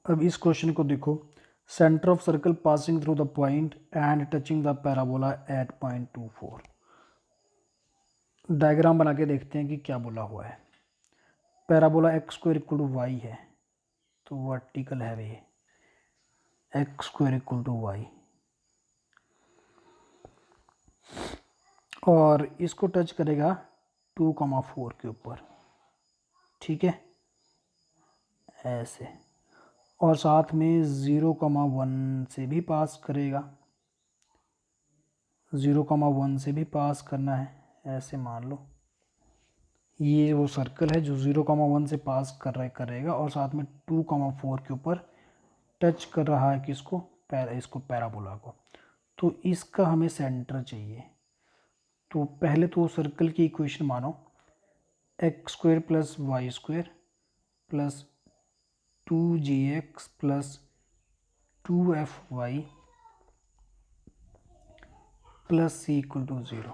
अब इस क्वेश्चन को देखो, centre of circle passing through the point and touching the parabola at point 24। Diagram बना के देखते हैं कि क्या बोला हुआ है। Parabola x square equal to y है, तो वर्टिकल है ये x square equal to y, और इसको टच करेगा 2,4 के ऊपर, ठीक है, ऐसे, और साथ में 0,1 से भी पास करेगा, 0,1 से भी पास करना है, ऐसे मान लो ये वो सर्कल है जो 0,1 से पास करेगा और साथ में 2,4 के ऊपर टच कर रहा है किसको, इसको पैराबोला को। तो इसका हमें सेंटर चाहिए। तो पहले तो सर्कल की इक्वेशन मानो, x square plus y square plus 2gx plus 2fy plus c equal to 0।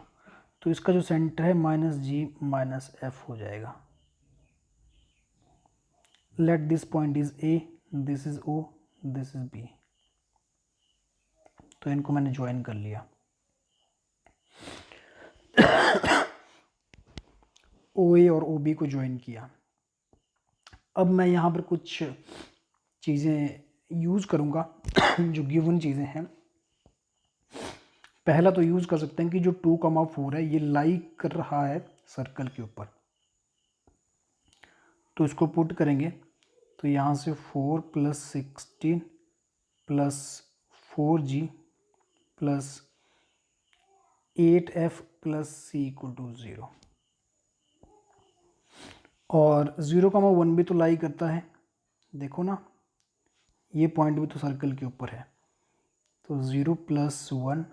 तो इसका जो सेंटर है -g -f हो जाएगा। Let this point is A, this is O, this is B. तो इनको मैंने ज्वाइन कर लिया, ओ ए और ओ बी को ज्वाइन किया। अब मैं यहाँ पर कुछ चीज़ें यूज़ करूँगा जो गिवन चीज़ें हैं। पहला तो यूज़ कर सकते हैं कि जो 2,4 है ये लाई कर रहा है सर्कल के ऊपर, तो इसको पुट करेंगे तो यहाँ से 4 + 16 + 4g plus 8f plus c equal to 0। और 0,1 भी तो लाई करता है, देखो ना, ये पॉइंट भी तो सर्कल के ऊपर है। तो 0 + 1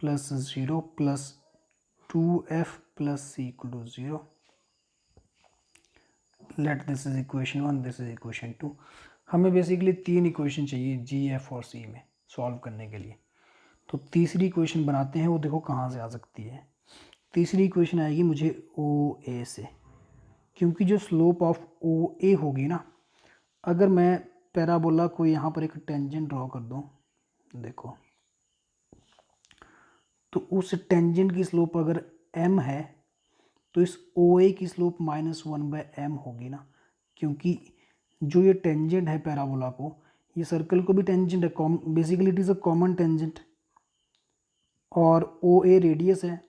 + 0 + 2f plus c equal to 0। Let this is equation 1, this is equation 2। हमें बेसिकली 3 इक्वेशन चाहिए जी, एफ और सी में सॉल्व करने के लिए। तो तीसरी इक्वेशन बनाते हैं, वो देखो कहाँ से आ सकती है। तीसरी इक्वेशन आएगी मुझे ओ ए से, क्योंकि जो स्लोप ऑफ ओ ए होगी ना, अगर मैं पैराबोला को यहाँ पर एक टेंजेंट ड्रॉ कर दूँ, देखो, तो उस टेंजेंट की स्लोप अगर m है तो इस ओ ए की स्लोप -1/m होगी ना, क्योंकि जो ये टेंजेंट है पैराबोला को, ये सर्कल को भी टेंजेंट है, basically it is a common tangent, और ओ ए रेडियस है।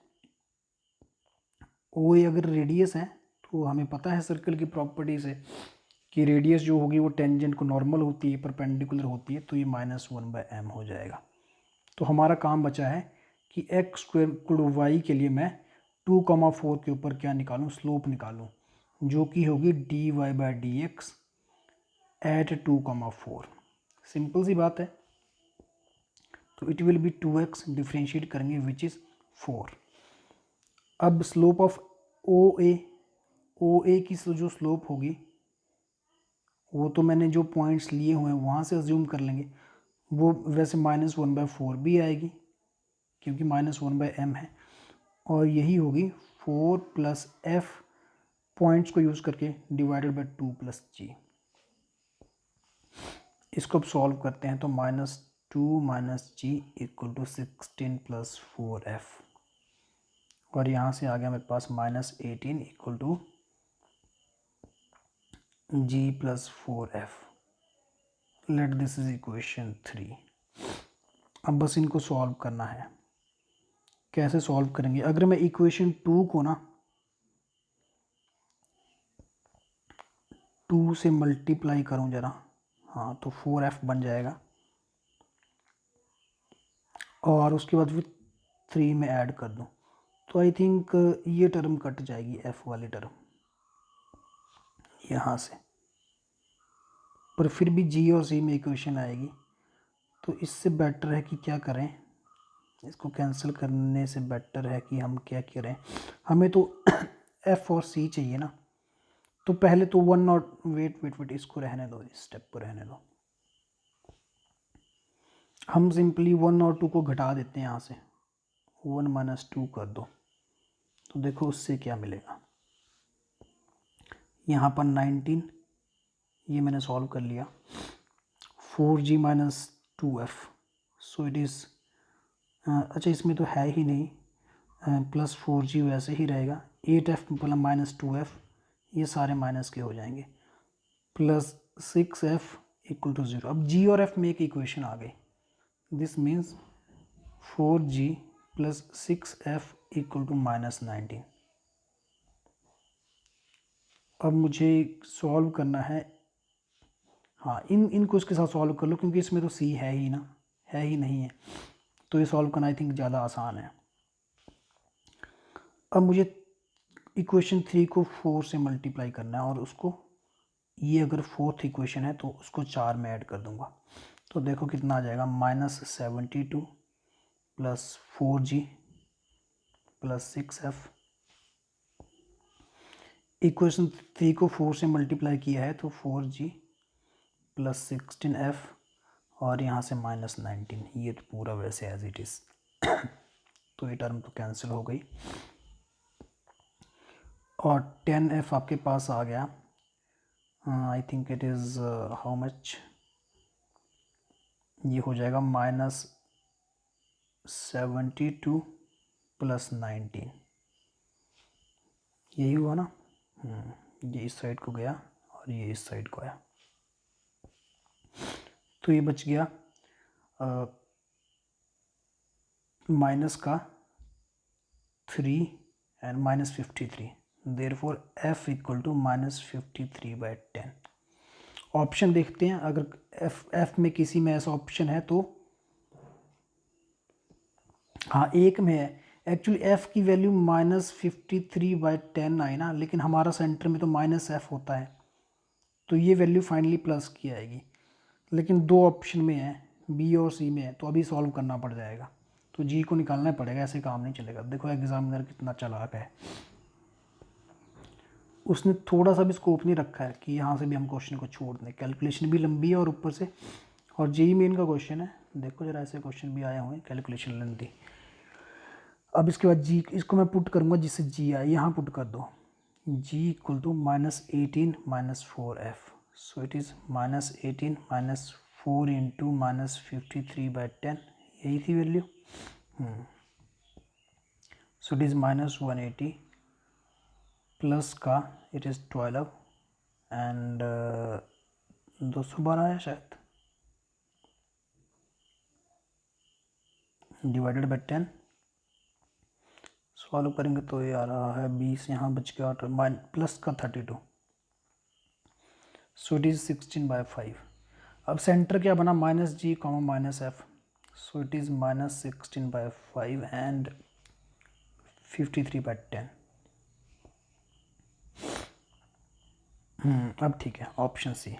ओ ए अगर रेडियस है तो हमें पता है सर्कल की प्रॉपर्टी से कि रेडियस जो होगी वो टेंजेंट को नॉर्मल होती है, परपेंडिकुलर होती है, तो ये -1/m हो जाएगा। तो हमारा काम बचा है कि x square equal to y के लिए मैं 2,4 के ऊपर क्या निकालूं, स्लोप निकालूं, जो कि होगी dy/dx एट 2,4। सिंपल सी बात है। तो it will be 2x, differentiate करेंगे विच इज़ 4। अब स्लोप ऑफ ओ ए की जो स्लोप होगी वो तो मैंने जो पॉइंट्स लिए हुए हैं वहाँ से अज्यूम कर लेंगे, वो वैसे -1/4 भी आएगी क्योंकि -1/m है, और यही होगी 4 + f पॉइंट्स को यूज़ करके डिवाइडेड बाय 2 + g। इसको अब सॉल्व करते हैं तो -2 - g = 16 + 4f, और यहाँ से आ गया मेरे पास -18 = g + 4f। Late this is equation 3। अब बस इनको सॉल्व करना है। कैसे सॉल्व करेंगे, अगर मैं इक्वेशन 2 को ना 2 से मल्टीप्लाई करूं जरा, हाँ, तो 4f बन जाएगा, और उसके बाद फिर 3 में ऐड कर दूं तो आई थिंक ये टर्म कट जाएगी, f वाली टर्म यहाँ से, पर फिर भी g और c में इक्वेशन आएगी। तो इससे बेटर है कि क्या करें, इसको कैंसिल करने से बेटर है कि हम क्या करें, हमें तो f और c चाहिए ना। तो पहले तो 1 और वेट इसको रहने दो, इस स्टेप को रहने दो, हम सिंपली 1 और 2 को घटा देते हैं यहाँ से, 1 - 2 कर दो, तो देखो उससे क्या मिलेगा। यहाँ पर 19, ये मैंने सॉल्व कर लिया, 4g minus 2f, so it is, अच्छा इसमें तो है ही नहीं, प्लस 4g वैसे ही रहेगा, 8f मतलब माइनस 2f, ये सारे माइनस के हो जाएंगे, प्लस 6f इक्वल टू 0। अब g और f में एक इक्वेशन आ गई, this means 4g plus 6f equal to minus 19। अब मुझे सॉल्व करना है, हाँ इनको इसके साथ सॉल्व कर लो क्योंकि इसमें तो c है ही ना, है ही नहीं है, तो ये सॉल्व करना आई थिंक ज़्यादा आसान है। अब मुझे इक्वेशन 3 को 4 से मल्टीप्लाई करना है और उसको, ये अगर फोर्थ इक्वेशन है तो उसको 4 में ऐड कर दूंगा, तो देखो कितना आ जाएगा, -72 plus 4g plus 6f। Equation 3 को 4 से मल्टीप्लाई किया है तो 4g प्लस 16f और यहाँ से -19, ये तो पूरा वैसे एज इट इज़ तो ये टर्म तो कैंसिल हो गई और 10f आपके पास आ गया, I think it is how much, ये हो जाएगा -72 प्लस 19, यही हुआ ना, ये इस साइड को गया और ये इस साइड को आया, तो ये बच गया माइनस का 3 and -53, therefore f equal to -53/10। Option देखते हैं, अगर f में किसी में ऐसा ऑप्शन है तो, हाँ एक में है, एक्चुअली f की वैल्यू -53/10 आई ना, लेकिन हमारा सेंटर में तो -f होता है, तो ये वैल्यू फाइनली प्लस की आएगी, लेकिन दो ऑप्शन में है, बी और सी में है, तो अभी सॉल्व करना पड़ जाएगा, तो जी को निकालना पड़ेगा, ऐसे काम नहीं चलेगा। देखो एग्जामिनर कितना चालाक है, उसने थोड़ा सा भी स्कोप नहीं रखा है कि यहाँ से भी हम क्वेश्चन को छोड़ दें, कैलकुलेशन भी लंबी है और ऊपर से, और जेई मेन का क्वेश्चन है, देखो जरा ऐसे क्वेश्चन भी आए हुए हैं, कैलकुलेशन लेंथी। अब इसके बाद जी, इसको मैं पुट करूँगा जिससे जी आए, यहाँ पुट कर दो, G equal to -18 -4f, so it is -18 -4 into -53/10, यही थी वैल्यू, सो इट इज़ -180 प्लस का इट इज़ 12 एंड 212 आया शायद, डिवाइडेड बाई 10, सॉल्व करेंगे तो ये आ रहा है 20, यहाँ बच गया प्लस का 32, सो इट इज़ 16/5। अब सेंटर क्या बना, -g, -f, so it is -16/5 and 53/10। अब ठीक है, ऑप्शन सी।